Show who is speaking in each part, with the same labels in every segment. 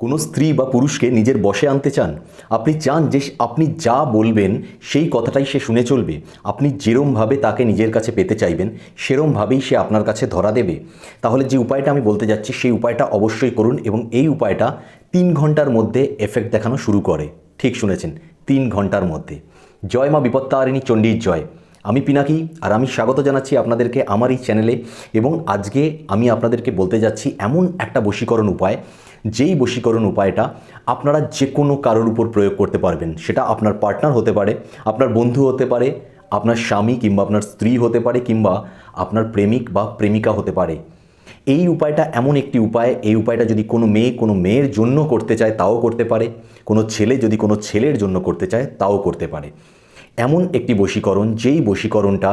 Speaker 1: কোনো স্ত্রী বা পুরুষকে নিজের বশে আনতে চান? আপনি চান যে আপনি যা বলবেন সেই কথাটাই সে শুনে চলবে? আপনি যেরমভাবে তাকে নিজের কাছে পেতে চাইবেন সেরমভাবেই সে আপনার কাছে ধরা দেবে? তাহলে যে উপায়টা আমি বলতে যাচ্ছি সেই উপায়টা অবশ্যই করুন, এবং এই উপায়টা 3 ঘন্টার মধ্যে এফেক্ট দেখানো শুরু করে। ঠিক শুনেছেন, 3 ঘন্টার মধ্যে। জয় মা বিপত্তারিণী চণ্ডীর জয়। আমি পিনাকি, আর আমি স্বাগত জানাচ্ছি আপনাদেরকে আমার এই চ্যানেলে। এবং আজকে আমি আপনাদেরকে বলতে যাচ্ছি এমন একটা বশীকরণ উপায়, যেই বশীকরণ উপায়টা আপনারা যে কোনো কারোর উপর প্রয়োগ করতে পারবেন। সেটা আপনার পার্টনার হতে পারে, আপনার বন্ধু হতে পারে, আপনার স্বামী কিংবা আপনার স্ত্রী হতে পারে, কিংবা আপনার প্রেমিক বা প্রেমিকা হতে পারে। এই উপায়টা এমন একটি উপায়, এই উপায়টা যদি কোনো মেয়ে কোনো মেয়ের জন্য করতে চায় তাও করতে পারে, কোনো ছেলে যদি কোনো ছেলের জন্য করতে চায় তাও করতে পারে। এমন একটি বশীকরণ, যেই বশীকরণটা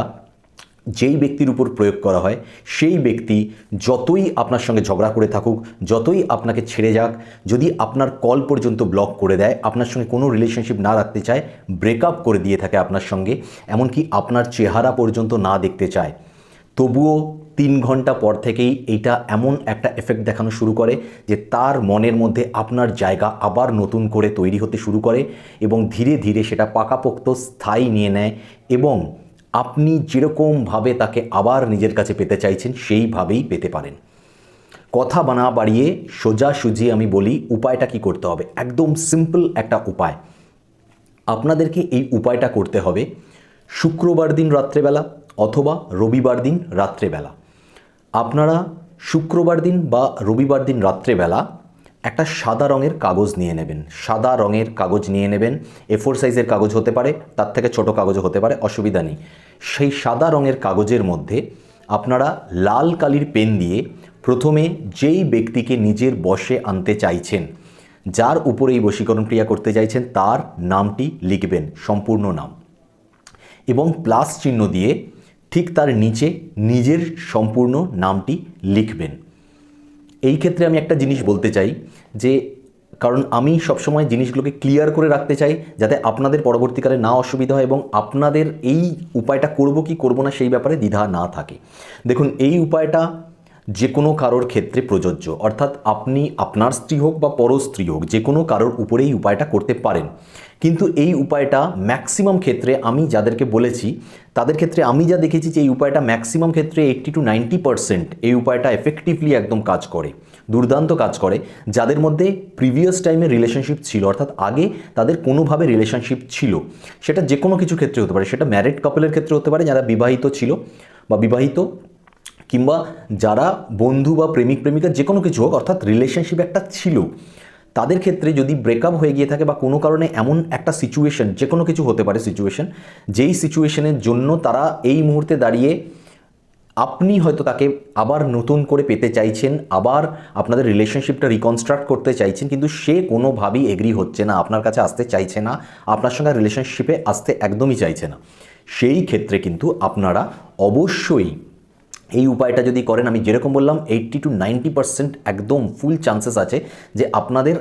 Speaker 1: যেই ব্যক্তির উপর প্রয়োগ করা হয় সেই ব্যক্তি যতই আপনার সঙ্গে ঝগড়া করে থাকুক, যতই আপনাকে ছেড়ে যাক, যদি আপনার কল পর্যন্ত ব্লক করে দেয়, আপনার সঙ্গে কোনো রিলেশনশিপ না রাখতে চায়, ব্রেকআপ করে দিয়ে থাকে আপনার সঙ্গে, এমনকি আপনার চেহারা পর্যন্ত না দেখতে চায়, তবুও 3 ঘন্টা পর থেকেই এইটা এমন একটা এফেক্ট দেখানো শুরু করে যে তার মনের মধ্যে আপনার জায়গা আবার নতুন করে তৈরি হতে শুরু করে, এবং ধীরে ধীরে সেটা পাকাপোক্ত স্থায়ী নিয়ে নেয়, এবং আপনি যেরকমভাবে তাকে আবার নিজের কাছে পেতে চাইছেন সেইভাবেই পেতে পারেন। কথা না বাড়িয়ে সোজাসুজি আমি বলি উপায়টা কি করতে হবে। একদম সিম্পল একটা উপায়। আপনাদেরকে এই উপায়টা করতে হবে শুক্রবার দিন রাত্রেবেলা অথবা রবিবার দিন রাত্রেবেলা। আপনারা শুক্রবার দিন বা রবিবার দিন রাত্রেবেলা একটা সাদা রঙের কাগজ নিয়ে নেবেন। সাদা রঙের কাগজ নিয়ে নেবেন, A4 সাইজের কাগজ হতে পারে, তার থেকে ছোট কাগজও হতে পারে, অসুবিধা নেই। সেই সাদা রঙের কাগজের মধ্যে আপনারা লাল কালির পেন দিয়ে প্রথমে যেই ব্যক্তিকে নিজের বশে আনতে চাইছেন, যার উপরে এই বশীকরণ ক্রিয়া করতে চাইছেন, তার নামটি লিখবেন, সম্পূর্ণ নাম, এবং প্লাস চিহ্ন দিয়ে ঠিক তার নিচে নিজের সম্পূর্ণ নামটি লিখবেন। এই ক্ষেত্রে আমি একটা জিনিস বলতে চাই যে, কারণ আমি সবসময় জিনিসগুলোকে ক্লিয়ার করে রাখতে চাই যাতে আপনাদের পরবর্তীকালে না অসুবিধা হয়, এবং আপনাদের এই উপায়টা করব কি করব না সেই ব্যাপারে দ্বিধা না থাকে। দেখুন, এই উপায়টা যে কোনো কারোর ক্ষেত্রে প্রযোজ্য, অর্থাৎ আপনি আপনার স্ত্রী হোক বা পরস্ত্রী হোক, যে কোনো কারোর উপরে এই উপায়টা করতে পারেন। কিন্তু এই উপায়টা ম্যাক্সিমাম ক্ষেত্রে আমি যাদেরকে বলেছি তাদের ক্ষেত্রে আমি যা দেখেছি যে এই উপায়টা ম্যাক্সিমাম ক্ষেত্রে 80 to 90% এই উপায়টা এফেক্টিভলি একদম কাজ করে, দুর্দান্ত কাজ করে। যাদের মধ্যে প্রিভিয়াস টাইমে রিলেশনশিপ ছিল, অর্থাৎ আগে তাদের কোনোভাবে রিলেশনশিপ ছিল, সেটা যে কোনো কিছু ক্ষেত্রে হতে পারে, সেটা ম্যারিড কাপলের ক্ষেত্রে হতে পারে যারা বিবাহিত ছিল বা বিবাহিত, কিংবা যারা বন্ধু বা প্রেমিক প্রেমিকা, যে কোনো কিছু হোক, অর্থাৎ রিলেশনশিপ একটা ছিল, তাদের ক্ষেত্রে যদি ব্রেকআপ হয়ে গিয়ে থাকে বা কোনো কারণে এমন একটা সিচুয়েশন, যে কোনো কিছু হতে পারে সিচুয়েশন, যেই সিচুয়েশনের জন্য তারা এই মুহূর্তে দাঁড়িয়ে, আপনি হয়তো তাকে আবার নতুন করে পেতে চাইছেন, আবার আপনাদের রিলেশনশিপটা রিকনস্ট্রাক্ট করতে চাইছেন, কিন্তু সে কোনোভাবেই এগ্রি হচ্ছে না, আপনার কাছে আসতে চাইছে না, আপনার সঙ্গে রিলেশনশিপে আসতে একদমই চাইছে না, সেই ক্ষেত্রে কিন্তু আপনারা অবশ্যই এই উপায়টা যদি করেন, আমি যেরকম বললাম 80 to 90% একদম ফুল চান্সেস আছে যে আপনাদের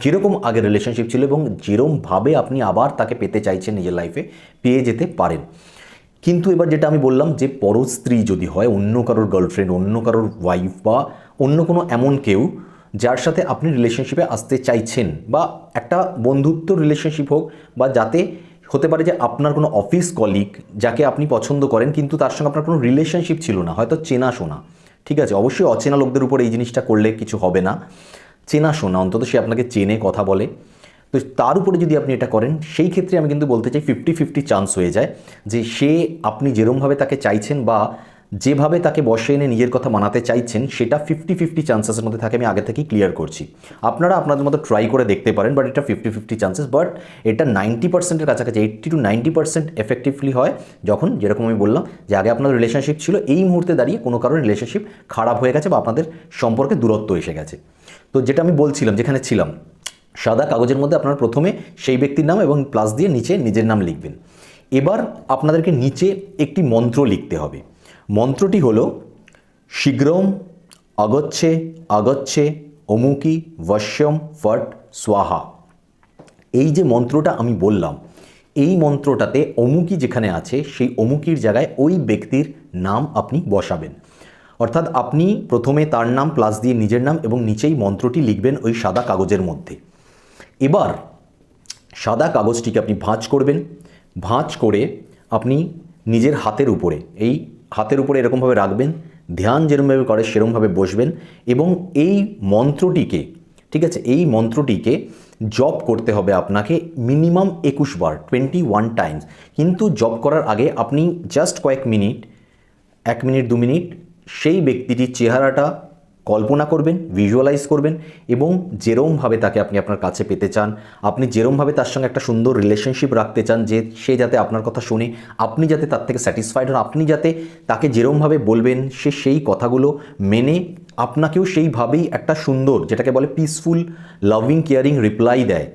Speaker 1: যেরকম আগে রিলেশনশিপ ছিল এবং যেরকমভাবে আপনি আবার তাকে পেতে চাইছেন নিজের লাইফে, পেয়ে যেতে পারেন। কিন্তু এবার যেটা আমি বললাম যে পরস্ত্রী যদি হয়, অন্য কারোর গার্লফ্রেন্ড, অন্য কারোর ওয়াইফ, বা অন্য কোনো এমন কেউ যার সাথে আপনি রিলেশনশিপে আসতে চাইছেন, বা একটা বন্ধুত্ব রিলেশনশিপ হোক, বা যাতে হতে পারে যে আপনার কোনো অফিস কলিগ যাকে আপনি পছন্দ করেন কিন্তু তার সঙ্গে আপনার কোনো রিলেশনশিপ ছিল না, হয়তো চেনাশোনা, ঠিক আছে, অবশ্যই অচেনা লোকদের উপর এই জিনিসটা করলে কিছু হবে না, চেনাশোনা, অন্তত সে আপনাকে চেনে, কথা বলে, তো তার উপরে যদি আপনি এটা করেন, সেই ক্ষেত্রে আমি কিন্তু বলতে চাই 50-50 চান্স হয়ে যায় যে সে আপনি যেরমভাবে তাকে চাইছেন বা যেভাবে তাকে বসে এনে নিজের কথা মানাতে চাইছেন, সেটা 50-50 চান্সেসের মধ্যে থাকে। আমি আগে থেকেই ক্লিয়ার করছি, আপনারা আপনাদের মতো ট্রাই করে দেখতে পারেন, বাট এটা 50-50 চান্সেস, বাট এটা 90%-এর কাছাকাছি, 80 to 90% এফেক্টিভলি হয় যখন, যেরকম আমি বললাম যে আগে আপনার রিলেশনশিপ ছিল, এই মুহূর্তে দাঁড়িয়ে কোনো কারণে রিলেশনশিপ খারাপ হয়ে গেছে বা আপনাদের সম্পর্কে দূরত্ব এসে গেছে। তো যেটা আমি বলছিলাম, যেখানে ছিলাম, সাদা কাগজের মধ্যে আপনারা প্রথমে সেই ব্যক্তির নাম এবং প্লাস দিয়ে নিচে নিজের নাম লিখবেন। এবার আপনাদেরকে নিচে একটি মন্ত্র লিখতে হবে। মন্ত্রটি হলো শীঘ্রম আগচ্ছে আগচ্ছে অমুকি বশ্যম ফট স্বাহা। এই যে মন্ত্রটা আমি বললাম, এই মন্ত্রটাতে অমুকি যেখানে আছে সেই অমুকির জায়গায় ওই ব্যক্তির নাম আপনি বসাবেন। অর্থাৎ আপনি প্রথমে তার নাম প্লাস দিয়ে নিজের নাম এবং নিচেই মন্ত্রটি লিখবেন ওই সাদা কাগজের মধ্যে। এবার সাদা কাগজটিকে আপনি ভাঁজ করবেন, ভাঁজ করে আপনি নিজের হাতের উপরে, এই হাতের উপরে এরকমভাবে রাখবেন, ধ্যান যেরকমভাবে করে সেরকমভাবে বসবেন এবং এই মন্ত্রটিকে, ঠিক আছে, এই মন্ত্রটিকে জপ করতে হবে আপনাকে মিনিমাম 21 বার, 21 টাইমস। কিন্তু জপ করার আগে আপনি জাস্ট কয়েক মিনিট, 1 মিনিট 2 মিনিট সেই ব্যক্তিটির চেহারাটা কল্পনা করবেন, ভিজুয়ালাইজ করবেন এবং যেরমভাবে তাকে আপনি আপনার কাছে পেতে চান, আপনি যেরমভাবে তার সঙ্গে একটা সুন্দর রিলেশনশিপ রাখতে চান, যে সে যাতে আপনার কথা শুনে আপনি যাতে তার থেকে স্যাটিসফাইড হন, আপনি যাতে তাকে যেরমভাবে বলবেন সে সেই কথাগুলো মেনে আপনাকেও সেইভাবেই একটা সুন্দর, যেটাকে বলে পিসফুল, লাভিং, কেয়ারিং রিপ্লাই দেয়,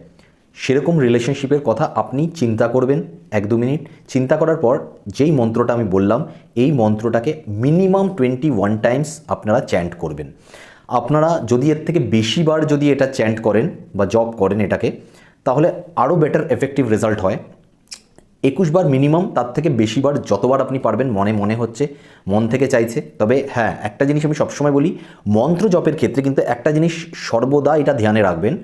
Speaker 1: সেরকম রিলেশনশিপের কথা আপনি চিন্তা করবেন 1-2 মিনিট। চিন্তা করার পর যেই মন্ত্রটা আমি বললাম এই মন্ত্রটাকে মিনিমাম 21 টাইমস আপনারা চ্যান্ট করবেন। আপনারা যদি এর থেকে বেশিবার যদি এটা চ্যান্ট করেন বা জপ করেন এটাকে, তাহলে আরও বেটার এফেক্টিভ রেজাল্ট হয়। 21 বার মিনিমাম, তার থেকে বেশিবার যতবার আপনি পারবেন, মনে হচ্ছে, মন থেকে চাইছে। তবে হ্যাঁ, একটা জিনিস আমি সবসময় বলি, মন্ত্র জপের ক্ষেত্রে কিন্তু একটা জিনিস সর্বদা এটা ধ্যানে রাখবেন,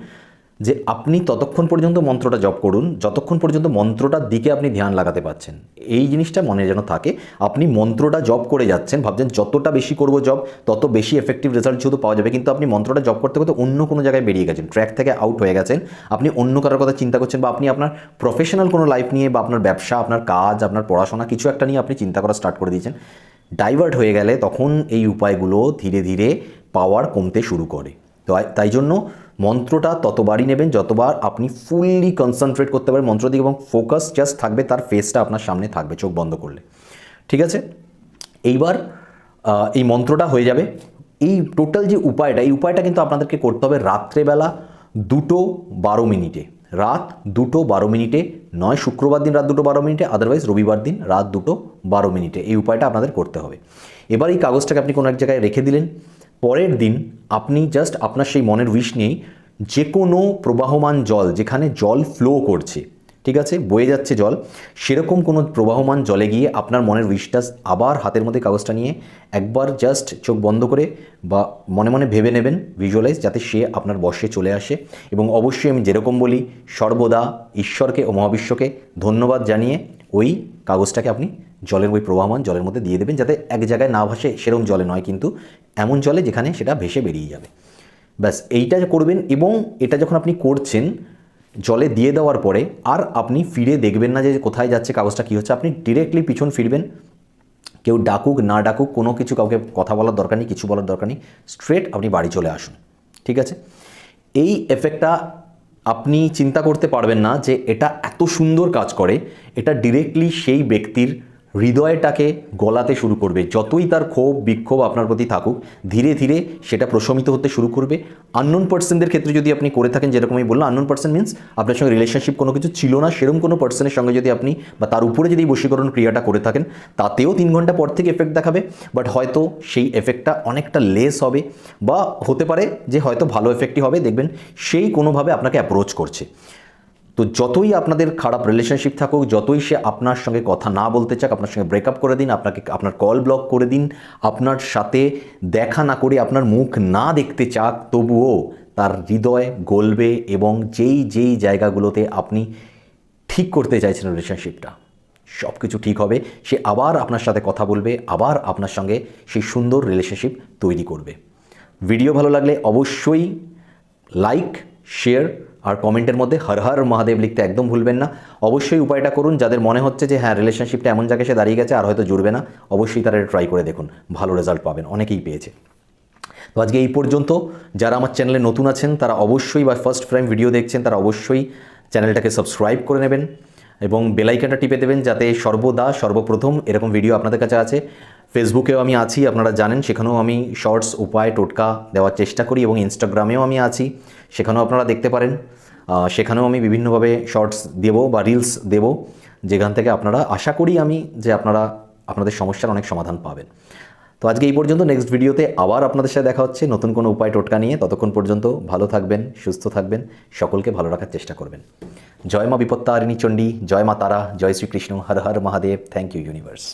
Speaker 1: যে আপনি ততক্ষণ পর্যন্ত মন্ত্রটা জপ করুন যতক্ষণ পর্যন্ত মন্ত্রটার দিকে আপনি ধ্যান লাগাতে পারছেন। এই জিনিসটা মনে যেন থাকে। আপনি মন্ত্রটা জপ করে যাচ্ছেন, ভাবছেন যতটা বেশি করব জপ তত বেশি এফেক্টিভ রেজাল্ট যেহেতু পাওয়া যাবে, কিন্তু আপনি মন্ত্রটা জপ করতে করতে অন্য কোনো জায়গায় বেরিয়ে গেছেন, ট্র্যাক থেকে আউট হয়ে গেছেন, আপনি অন্য কারোর কথা চিন্তা করছেন, বা আপনি আপনার প্রফেশনাল কোনো লাইফ নিয়ে বা আপনার ব্যবসা, আপনার কাজ, আপনার পড়াশোনা কিছু একটা নিয়ে আপনি চিন্তা করা স্টার্ট করে দিয়েছেন, ডাইভার্ট হয়ে গেলে তখন এই উপায়গুলো ধীরে ধীরে পাওয়ার কমতে শুরু করে। তো তাই জন্য মন্ত্রটা ততবারই নেবেন যতবার আপনি ফুললি কনসেন্ট্রেট করতে পারেন মন্ত্র দিকে এবং ফোকাস জাস্ট থাকবে, তার ফেসটা আপনার সামনে থাকবে চোখ বন্ধ করলে। ঠিক আছে, এইবার এই মন্ত্রটা হয়ে যাবে। এই টোটাল যে উপায়টা, এই উপায়টা কিন্তু আপনাদেরকে করতে হবে রাত্রেবেলা 2:12 মিনিটে, রাত 2:12 মিনিটে, নয় শুক্রবার দিন রাত 2:12 মিনিটে, আদারওয়াইজ রবিবার দিন রাত 2:12 মিনিটে এই উপায়টা আপনাদের করতে হবে। এবার এই কাগজটাকে আপনি কোনো এক জায়গায় রেখে দিলেন। পরের দিন আপনি জাস্ট আপনার সেই মনের উইশ নিয়েই যে কোনো প্রবাহমান জল, যেখানে জল ফ্লো করছে, ঠিক আছে, বয়ে যাচ্ছে জল, সেরকম কোনো প্রবাহমান জলে গিয়ে আপনার মনের উইশটা আবার হাতের মধ্যে কাগজটা নিয়ে একবার জাস্ট চোখ বন্ধ করে বা মনে মনে ভেবে নেবেন, ভিজুয়ালাইজ, যাতে সে আপনার বশে চলে আসে। এবং অবশ্যই আমি যেরকম বলি, সর্বদা ঈশ্বরকে ও মহাবিশ্বকে ধন্যবাদ জানিয়ে ওই কাগজটাকে আপনি জলের, ওই প্রবাহমান জলের মধ্যে দিয়ে দেবেন, যাতে এক জায়গায় না ভাসে, সেরকম জলে নয়, কিন্তু এমন জলে যেখানে সেটা ভেসে বেরিয়ে যাবে। ব্যাস এইটা করবেন। এবং এটা যখন আপনি করছেন, জলে দিয়ে দেওয়ার পরে আর আপনি ফিরে দেখবেন না যে কোথায় যাচ্ছে কাগজটা কী হচ্ছে, আপনি ডিরেক্টলি পিছন ফিরবেন। কেউ ডাকুক না ডাকুক, কোনো কিছু কাউকে কথা বলার দরকার নেই, কিছু বলার দরকার নেই, স্ট্রেট আপনি বাড়ি চলে আসুন। ঠিক আছে, এই এফেক্টটা আপনি চিন্তা করতে পারবেন না যে এটা এত সুন্দর কাজ করে। এটা ডিরেক্টলি সেই ব্যক্তির হৃদয়টাকে গলাতে শুরু করবে। যতই তার ক্ষোভ বিক্ষোভ আপনার প্রতি থাকুক, ধীরে ধীরে সেটা প্রশমিত হতে শুরু করবে। আননোন পার্সনদের ক্ষেত্রে যদি আপনি করে থাকেন, যেরকম আমি বললাম, আননোন পার্সন মিন্স আপনার সঙ্গে রিলেশনশিপ কোনো কিছু ছিল না, সেরকম কোনো পার্সনের সঙ্গে যদি আপনি বা তার উপরে যদি বশীকরণ ক্রিয়াটা করে থাকেন, তাতেও 3 ঘন্টা পর থেকে এফেক্ট দেখাবে। বাট হয়তো সেই এফেক্টটা অনেকটা লেস হবে, বা হতে পারে যে হয়তো ভালো এফেক্টই হবে। দেখবেন সেই কোনোভাবে আপনাকে অ্যাপ্রোচ করছে। তো যতই আপনাদের খারাপ রিলেশনশিপ থাকুক, যতই সে আপনার সঙ্গে কথা না বলতে চাক, আপনার সঙ্গে ব্রেকআপ করে দিন, আপনার কল ব্লক করে দিন, আপনার সাথে দেখা না করে আপনার মুখ না দেখতে চাক, তবুও তার হৃদয় গলবে এবং যেই জায়গাগুলোতে আপনি ঠিক করতে চাইছেন রিলেশনশিপটা, সব কিছু ঠিক হবে। সে আবার আপনার সাথে কথা বলবে, আবার আপনার সঙ্গে সেই সুন্দর রিলেশনশিপ তৈরি করবে। ভিডিও ভালো লাগলে অবশ্যই লাইক, শেয়ার আর কমেন্টের মধ্যে হর হর মহাদেব লিখতে একদম ভুলবেন না। অবশ্যই উপায়টা করুন, যাদের মনে হচ্ছে যে হ্যাঁ রিলেশনশিপটা এমন জায়গায় সে দাঁড়িয়ে গেছে আর হয়তো জুড়বে না, অবশ্যই তারা ট্রাই করে দেখুন, ভালো রেজাল্ট পাবেন, অনেকেই পেয়েছে। তো আজকে এই পর্যন্ত। যারা আমার চ্যানেলে নতুন আছেন তারা অবশ্যই, বা ফার্স্ট টাইম ভিডিও দেখছেন তারা অবশ্যই চ্যানেলটাকে সাবস্ক্রাইব করে নেবেন এবং বেল আইকনটা টিপে দেবেন, যাতে সর্বদা সর্বপ্রথম এরকম ভিডিও আপনাদের কাছে আছে। ফেসবুকেও আমি আছি, আপনারা জানেন, সেখানেও আমি শর্টস, উপায়, টোটকা দেওয়ার চেষ্টা করি, এবং ইনস্টাগ্রামেও আমি আছি, সেখানেও আপনারা দেখতে পারেন। সেখানেও আমি বিভিন্নভাবে শর্টস দেব বা রিলস দেব, যেখান থেকে আপনারা, আশা করি আমি, যে আপনাদের সমস্যার অনেক সমাধান পাবেন। তো আজকে এই পর্যন্ত। নেক্সট ভিডিওতে আবার আপনাদের সাথে দেখা হচ্ছে নতুন কোনো উপায় টোটকা নিয়ে। ততক্ষণ পর্যন্ত ভালো থাকবেন, সুস্থ থাকবেন, সকলকে ভালো রাখার চেষ্টা করবেন। জয় মা বিপত্তারিণী চণ্ডী, জয় মা তারা, জয় Shrikrishna, Har Har Mahadev. Thank you universe.